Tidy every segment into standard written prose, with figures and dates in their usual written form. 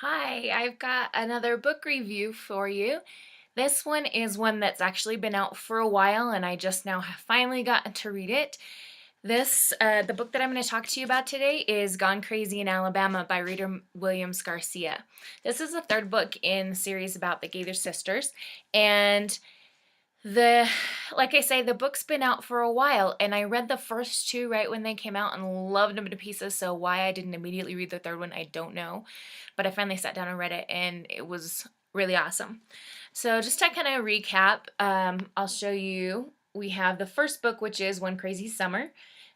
Hi, I've got another book review for you. This one is one that's actually been out for a while, and I just now have finally gotten to read it. The book that I'm going to talk to you about today is Gone Crazy in Alabama by Rita-Williams-Garcia. This is the third book in the series about the Gaither sisters, and the like I say, the book's been out for a while, and I read the first two right when they came out and loved them to pieces. So why I didn't immediately read the third one, I don't know. But I finally sat down and read it, and it was really awesome. So just to kind of recap, I'll show you. We have the first book, which is One Crazy Summer.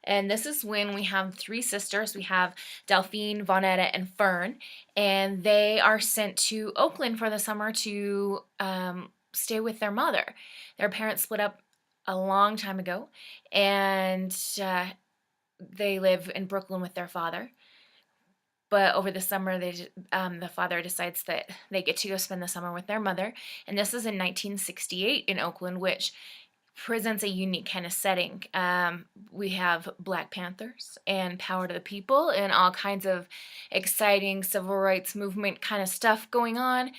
And this is when we have three sisters. We have Delphine, Vonetta, and Fern. And they are sent to Oakland for the summer to stay with their mother. Their parents split up a long time ago, and they live in Brooklyn with their father. But over the summer, the father decides that they get to go spend the summer with their mother. And this is in 1968 in Oakland, which presents a unique kind of setting. We have Black Panthers and Power to the People and all kinds of exciting civil rights movement kind of stuff going on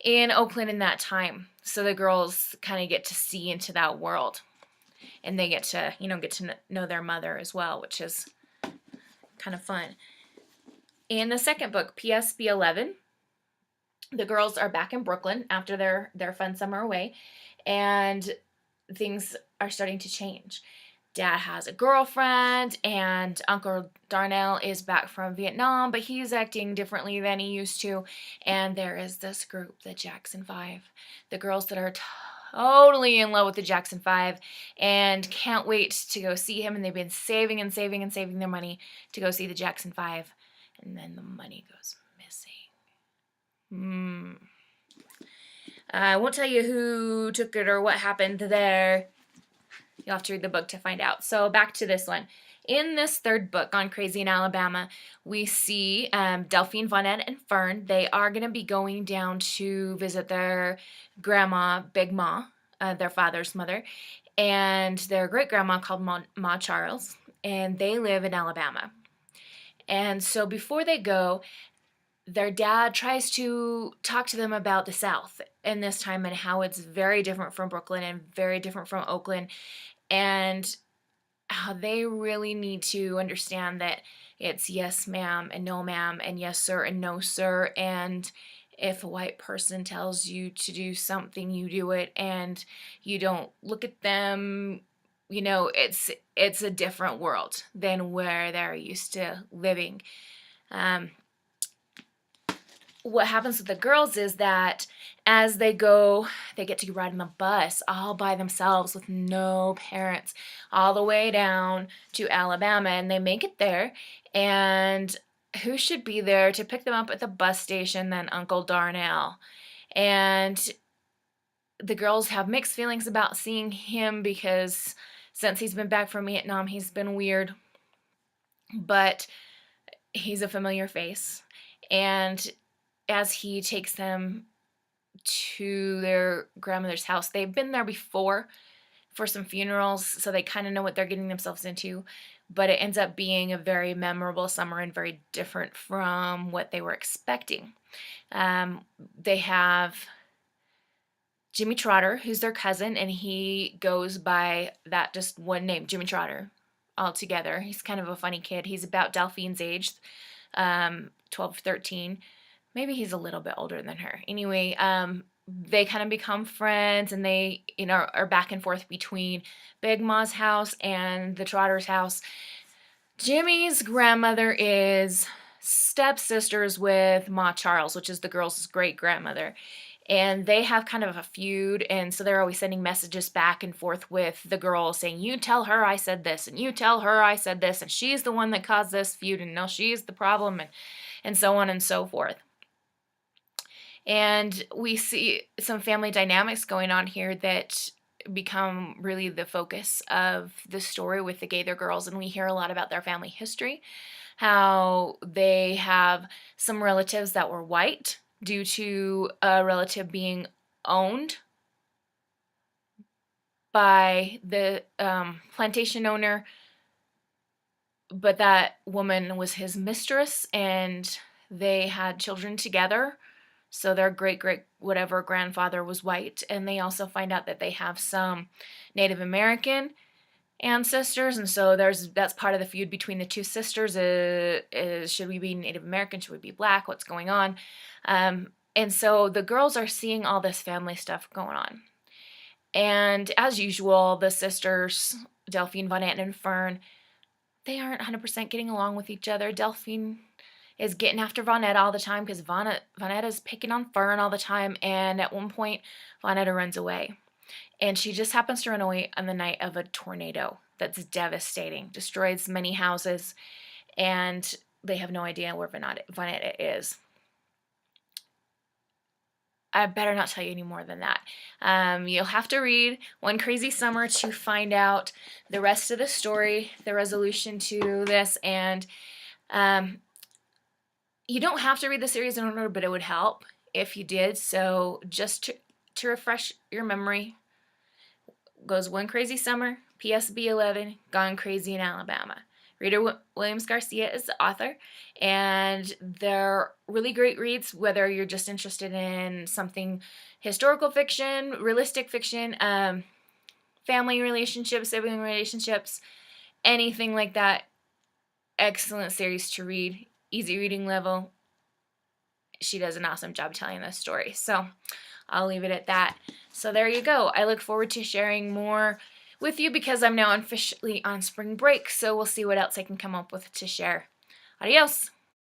in Oakland in that time. So the girls kind of get to see into that world, and they get to know their mother as well, which is kind of fun. In the second book, PSB 11, the girls are back in Brooklyn after their fun summer away, and things are starting to change. Dad has a girlfriend, and Uncle Darnell is back from Vietnam, but he's acting differently than he used to. And there is this group, the Jackson Five, the girls that are totally in love with the Jackson Five and can't wait to go see him. And they've been saving and saving and saving their money to go see the Jackson Five. And then the money goes missing. I won't tell you who took it or what happened there. You'll have to read the book to find out. So back to this one. In this third book, Gone Crazy in Alabama, we see Delphine, Vonette, and Fern. They are going to be going down to visit their grandma, Big Ma, their father's mother, and their great-grandma called Ma Charles, and they live in Alabama. And so before they go, their dad tries to talk to them about the South in this time and how it's very different from Brooklyn and very different from Oakland, and how they really need to understand that it's yes ma'am and no ma'am and yes sir and no sir, and if a white person tells you to do something, you do it, and you don't look at them. It's a different world than where they're used to living. What happens with the girls is that as they go, they get to ride on the bus all by themselves with no parents all the way down to Alabama, and they make it there, and who should be there to pick them up at the bus station than Uncle Darnell? And the girls have mixed feelings about seeing him because since he's been back from Vietnam, he's been weird, but he's a familiar face. And as he takes them to their grandmother's house, they've been there before for some funerals, so they kind of know what they're getting themselves into, but it ends up being a very memorable summer and very different from what they were expecting. They have Jimmy Trotter, who's their cousin, and he goes by that just one name, Jimmy Trotter, altogether. He's kind of a funny kid. He's about Delphine's age, 12, 13. Maybe he's a little bit older than her. Anyway, they kind of become friends, and they, are back and forth between Big Ma's house and the Trotter's house. Jimmy's grandmother is stepsisters with Ma Charles, which is the girl's great-grandmother. And they have kind of a feud, and so they're always sending messages back and forth with the girl saying, you tell her I said this, and you tell her I said this, and she's the one that caused this feud, and no, she's the problem, and so on and so forth. And we see some family dynamics going on here that become really the focus of the story with the Gaither girls, and we hear a lot about their family history, how they have some relatives that were white due to a relative being owned by the plantation owner, but that woman was his mistress, and they had children together. So their great whatever grandfather was white, and they also find out that they have some Native American ancestors, and so that's part of the feud between the two sisters. Is should we be Native American? Should we be black? What's going on? And so the girls are seeing all this family stuff going on, and as usual, the sisters Delphine, Vonette, and Fern, they aren't 100% getting along with each other. Delphine is getting after Vonetta all the time because Vonetta is picking on Fern all the time, and at one point, Vonetta runs away. And she just happens to run away on the night of a tornado that's devastating, destroys many houses, and they have no idea where Vonetta is. I better not tell you any more than that. You'll have to read One Crazy Summer to find out the rest of the story, the resolution to this, and you don't have to read the series in order, but it would help if you did. So just to refresh your memory, goes One Crazy Summer, PSB 11, Gone Crazy in Alabama. Rita-Williams-Garcia is the author, and they're really great reads, whether you're just interested in something historical fiction, realistic fiction, family relationships, sibling relationships, anything like that. Excellent series to read, easy reading level. She does an awesome job telling this story, so I'll leave it at that. So there you go. I look forward to sharing more with you because I'm now officially on spring break, so we'll see what else I can come up with to share. Adios!